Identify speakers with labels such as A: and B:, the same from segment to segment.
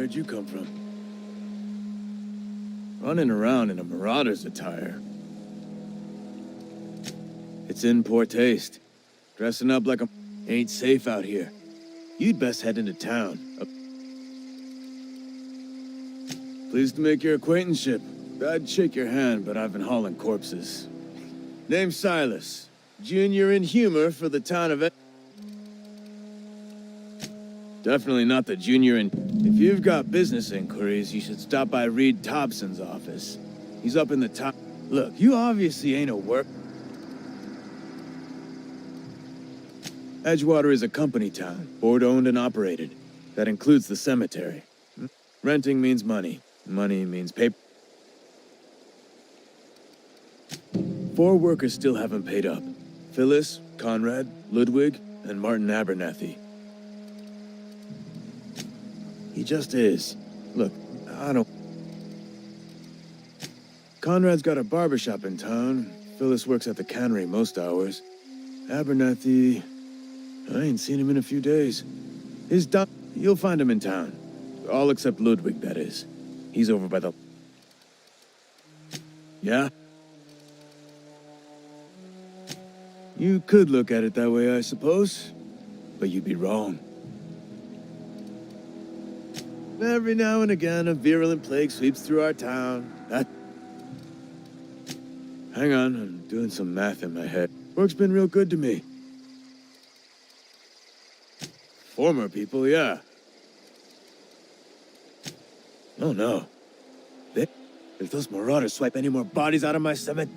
A: Where'd you come from? Running around in a marauder's attire. It's in poor taste. Dressing up like a ain't safe out here. You'd best head into town. Pleased to make your acquaintanceship. I'd shake your hand, but I've been hauling corpses. Name's Silas. Junior in humor for the town of Definitely not the junior in... If you've got business inquiries, you should stop by Reed Thompson's office. He's up in the top... Look, you obviously ain't a work... Edgewater is a company town, board-owned and operated. That includes the cemetery. Renting means money. Money means paper. 4 workers still haven't paid up. Phyllis, Conrad, Ludwig, and Martin Abernathy. He just is. Look, I don't... Conrad's got a barbershop in town. Phyllis works at the cannery most hours. Abernathy... I ain't seen him in a few days. You'll find him in town. All except Ludwig, that is. He's over by the... Yeah? You could look at it that way, I suppose. But you'd be wrong. Every now and again, a virulent plague sweeps through our town. Hang on, I'm doing some math in my head. Work's been real good to me. Former people, yeah. Oh no. If those marauders swipe any more bodies out of my cemetery...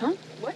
B: Huh? What?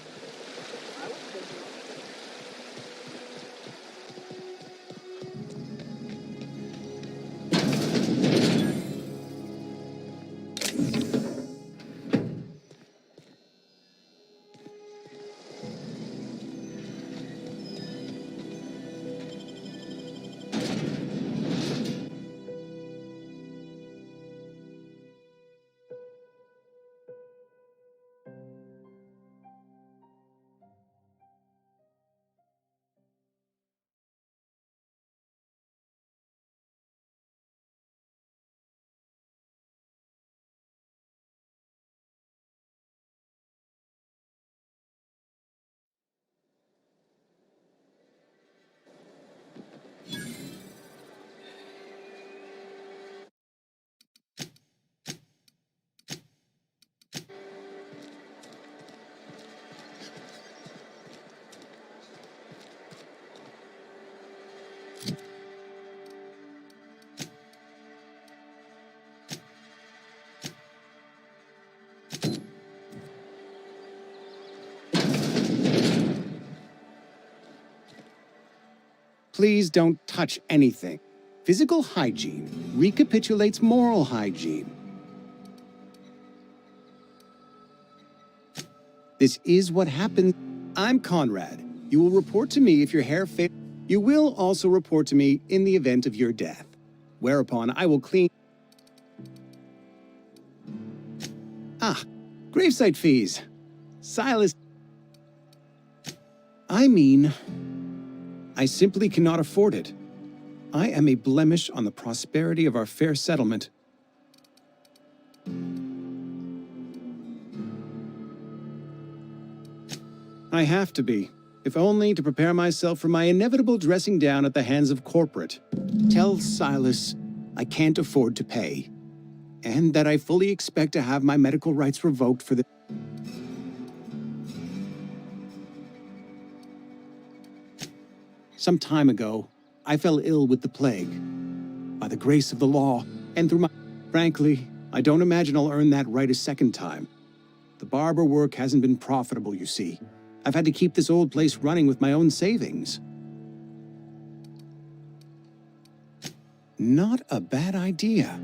C: Please don't touch anything. Physical hygiene recapitulates moral hygiene. This is what happened. I'm Conrad. You will report to me if your hair fails. You will also report to me in the event of your death. Whereupon I will clean... Ah, gravesite fees. Silas... I mean... I simply cannot afford it. I am a blemish on the prosperity of our fair settlement. I have to be, if only to prepare myself for my inevitable dressing down at the hands of corporate. Tell Silas I can't afford to pay, and that I fully expect to have my medical rights revoked for the... Some time ago, I fell ill with the plague. By the grace of the law, and through my... Frankly, I don't imagine I'll earn that right a second time. The barber work hasn't been profitable, you see. I've had to keep this old place running with my own savings. Not a bad idea.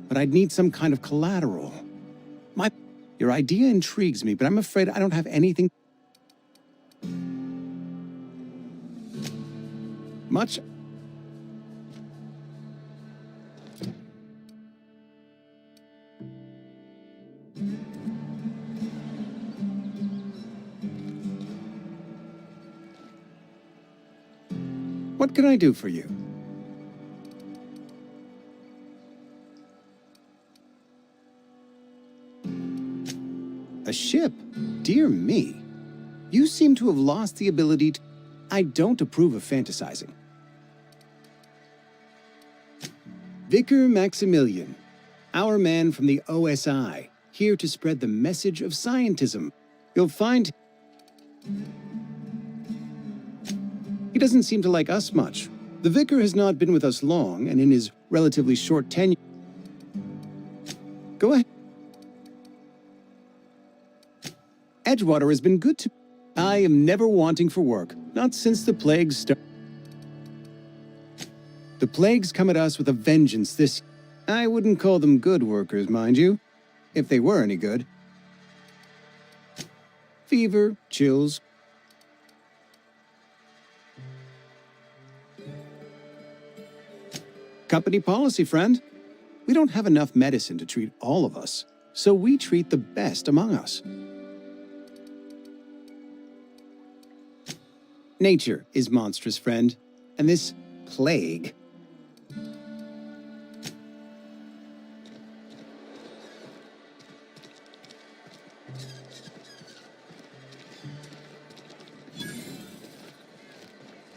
C: But I'd need some kind of collateral. Your idea intrigues me, but I'm afraid I don't have anything... Much. What can I do for you? A ship? Dear me. You seem to have lost the ability to... I don't approve of fantasizing. Vicar Maximilian, our man from the OSI, here to spread the message of scientism. You'll find... He doesn't seem to like us much. The vicar has not been with us long, and in his relatively short tenure... Go ahead. Edgewater has been good to... I am never wanting for work, not since the plagues started. The plagues come at us with a vengeance this... I wouldn't call them good workers, mind you, if they were any good. Fever, chills. Company policy, friend. We don't have enough medicine to treat all of us, so we treat the best among us. Nature is monstrous, friend, and this plague.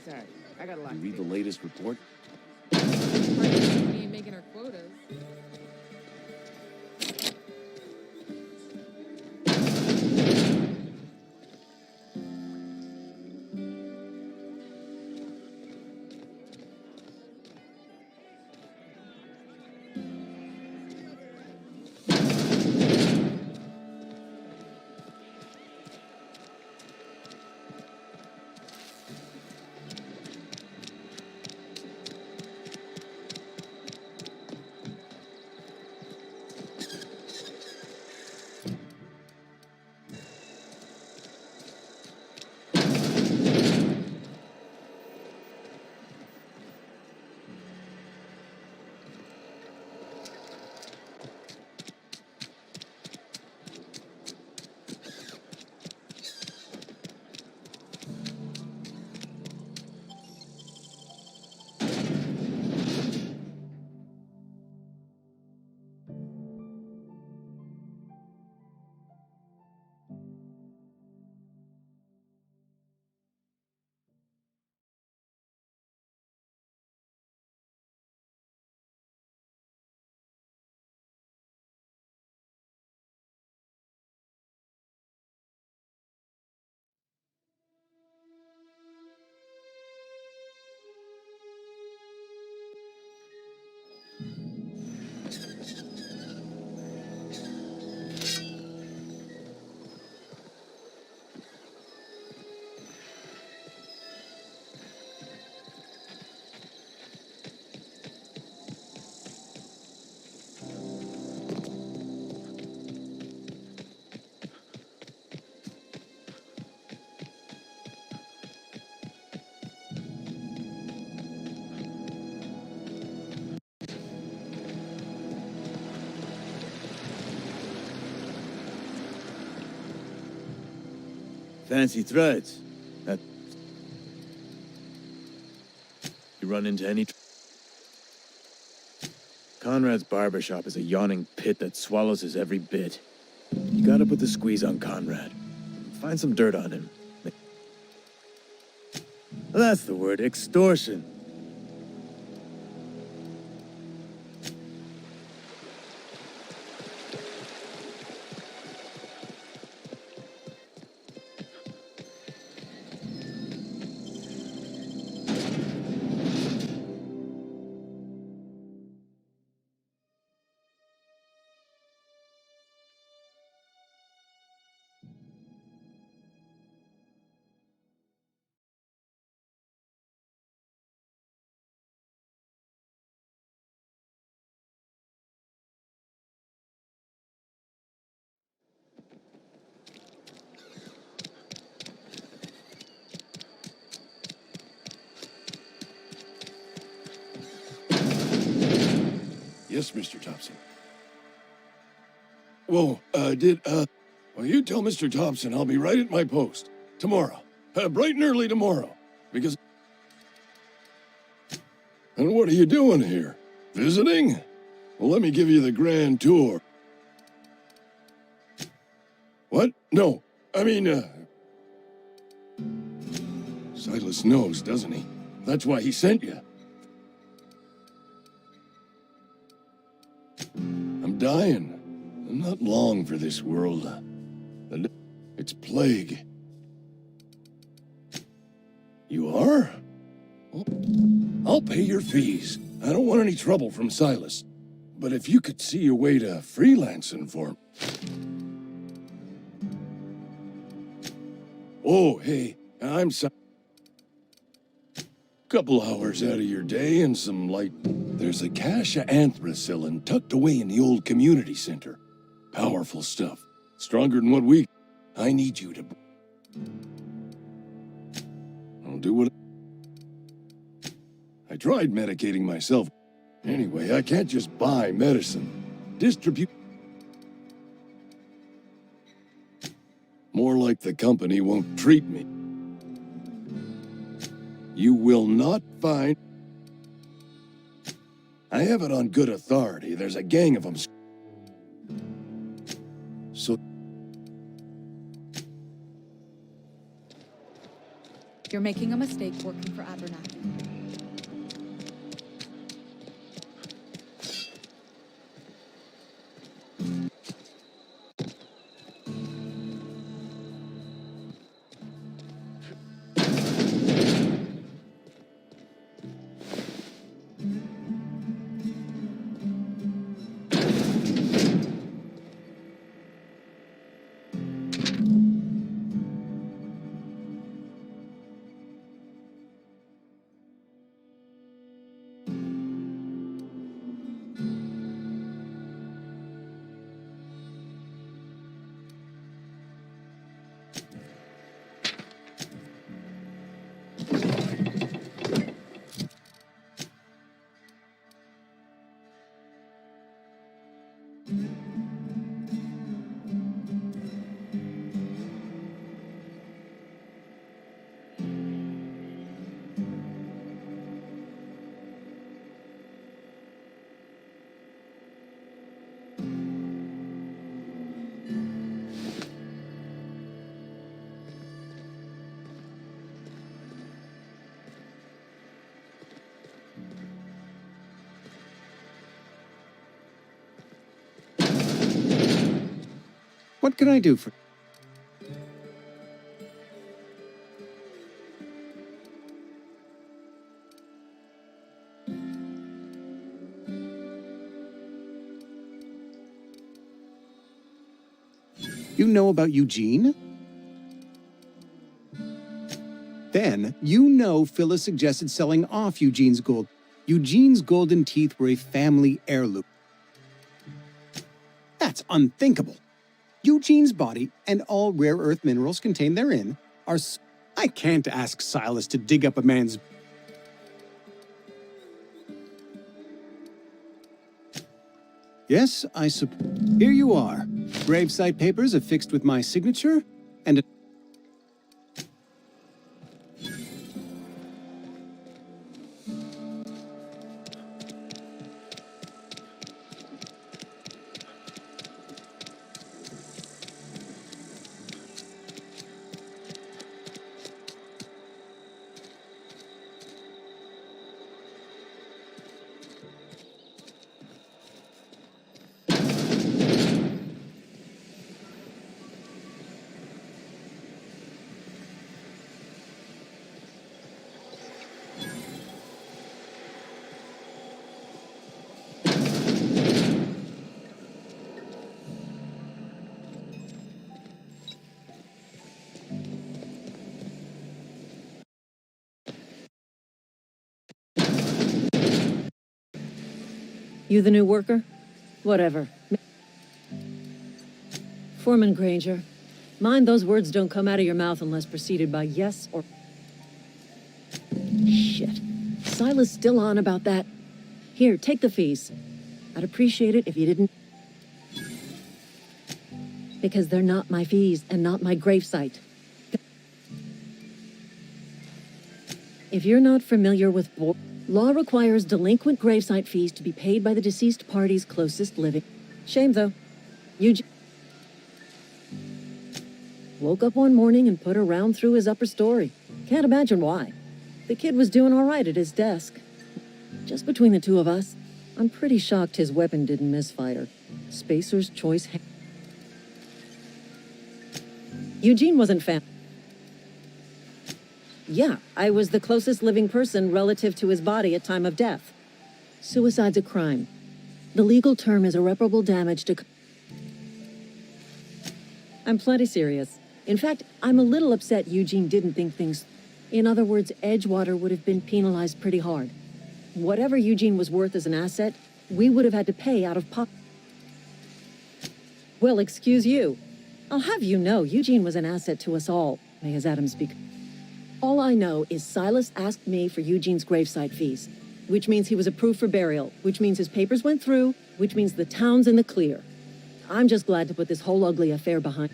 B: Sorry, I got a lot.
D: You read the latest report?
B: We ain't making our quotas.
A: Fancy threads. That... You run into any... Conrad's barbershop is a yawning pit that swallows his every bit. You gotta put the squeeze on Conrad. Find some dirt on him. That's the word, extortion.
D: Yes, Mr. Thompson. Whoa, well, you tell Mr. Thompson I'll be right at my post. Tomorrow. Bright and early tomorrow. Because... And what are you doing here? Visiting? Well, let me give you the grand tour. What? No. I mean, Silas knows, doesn't he? That's why he sent you. I'm dying. I'm not long for this world. And it's plague. You are? Well, I'll pay your fees. I don't want any trouble from Silas. But if you could see your way to freelancing for him... Oh, hey, I'm sorry. Couple hours out of your day and some light... There's a cache of anthracillin tucked away in the old community center. Powerful stuff. Stronger than what we... I need you to... I'll do what... I tried medicating myself. Anyway, I can't just buy medicine. Distribute... More like the company won't treat me. You will not find... I have it on good authority. There's a gang of them. So...
E: You're making a mistake working for Abernathy.
C: What can I do for... You know about Eugene? Then, you know Phyllis suggested selling off Eugene's gold. Eugene's golden teeth were a family heirloom. That's unthinkable. Eugene's body and all rare earth minerals contained therein are... I can't ask Silas to dig up a man's... Yes, I suppose. Here you are. Gravesite papers affixed with my signature, and a...
F: You the new worker? Whatever. Foreman Granger, mind those words don't come out of your mouth unless preceded by yes or... Shit. Silas still on about that? Here, take the fees. I'd appreciate it if you didn't. Because they're not my fees and not my gravesite. If you're not familiar with law requires delinquent gravesite fees to be paid by the deceased party's closest living. Shame, though. Eugene woke up one morning and put a round through his upper story. Can't imagine why. The kid was doing all right at his desk. Just between the two of us, I'm pretty shocked his weapon didn't misfire. Spacer's choice. Eugene wasn't Yeah, I was the closest living person relative to his body at time of death. Suicide's a crime. The legal term is irreparable damage to... I'm plenty serious. In fact, I'm a little upset Eugene didn't think things... In other words, Edgewater would have been penalized pretty hard. Whatever Eugene was worth as an asset, we would have had to pay out of pocket. Well, excuse you. I'll have you know, Eugene was an asset to us all, may his atoms be... All I know is Silas asked me for Eugene's gravesite fees, which means he was approved for burial, which means his papers went through, which means the town's in the clear. I'm just glad to put this whole ugly affair behind.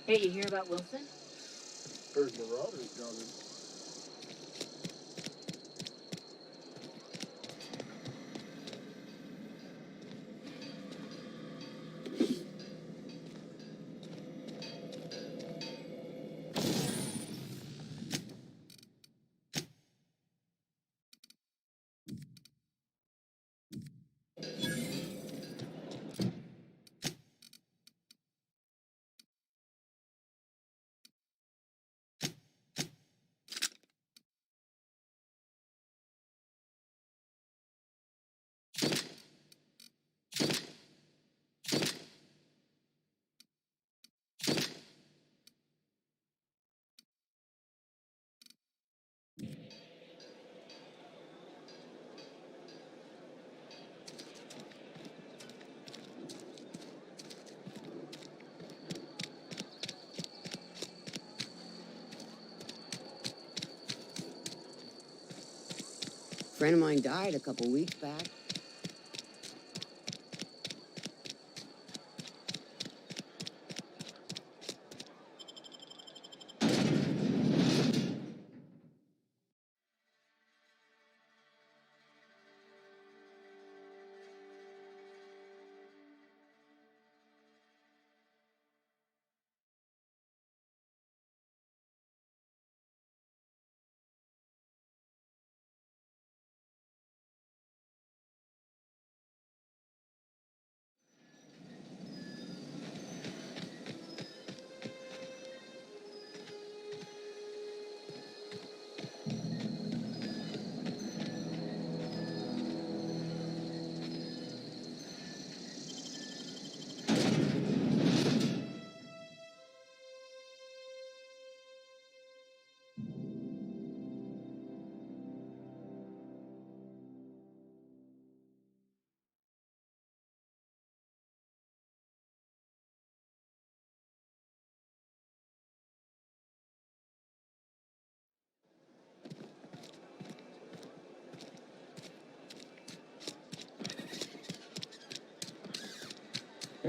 G: Hey, you hear about Wilson?
H: Heard Marauders got him.
B: Friend of mine died a couple weeks back.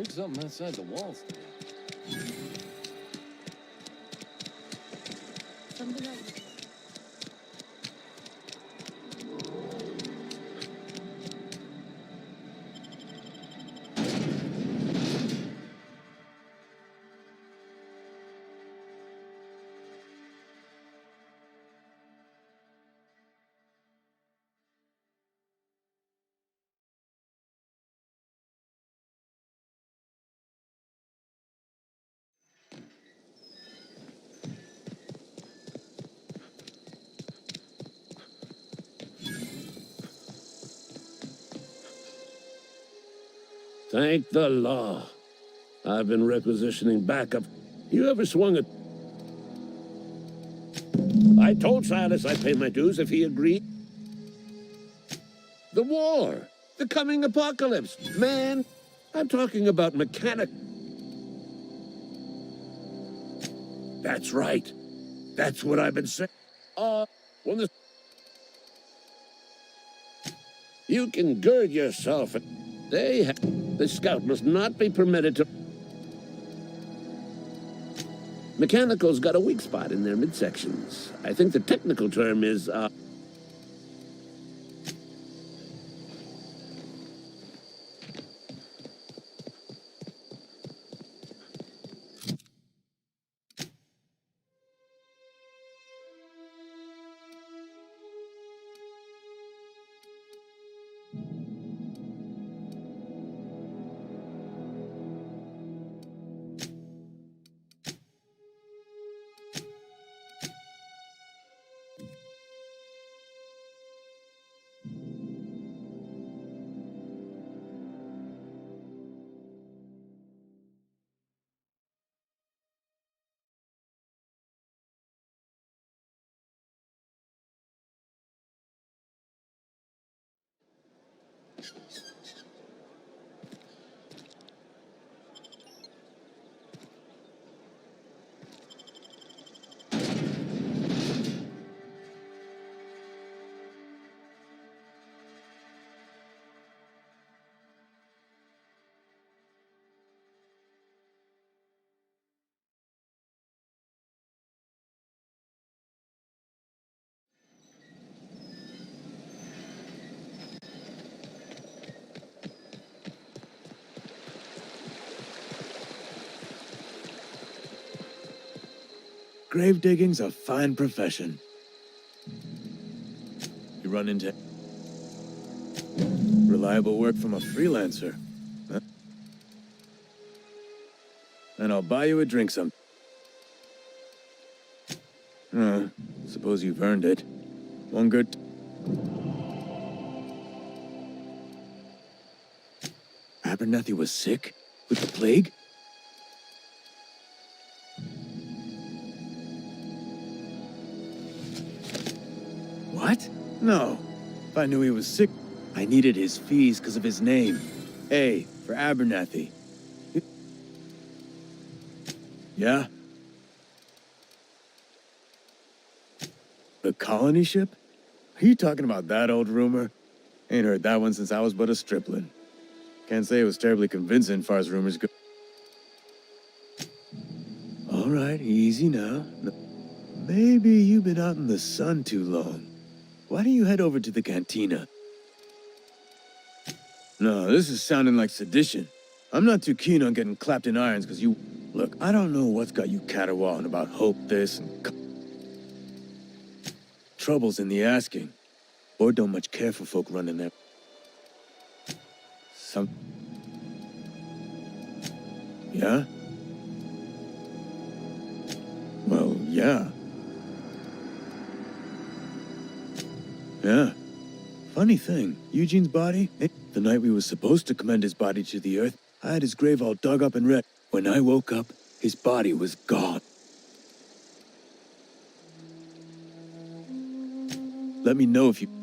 D: Heard something outside the walls.
B: Something else.
G: Thank the law. I've been requisitioning backup. You ever swung a... I told Silas I'd pay my dues if he agreed. The war. The coming apocalypse. Man, I'm talking about mechanic... That's right. That's what I've been saying. When the... You can gird yourself and... The scout must not be permitted to... Mechanical's got a weak spot in their midsections. I think the technical term is,
A: Grave digging's a fine profession. You run into reliable work from a freelancer. Huh? And I'll buy you a drink some. Suppose you've earned it. One good... Abernathy was sick? With the plague? What? No. If I knew he was sick, I needed his fees because of his name. A, for Abernathy. Yeah? The colony ship? Are you talking about that old rumor? Ain't heard that one since I was but a stripling. Can't say it was terribly convincing, far as rumors go. All right, easy now. Maybe you've been out in the sun too long. Why don't you head over to the cantina? No, this is sounding like sedition. I'm not too keen on getting clapped in irons because you... Look, I don't know what's got you caterwauling about hope this and... Trouble's in the asking. Boy don't much care for folk running there. Yeah? Well, yeah. Yeah. Funny thing, Eugene's body, the night we were supposed to commend his body to the earth, I had his grave all dug up and ready. When I woke up, his body was gone. Let me know if you...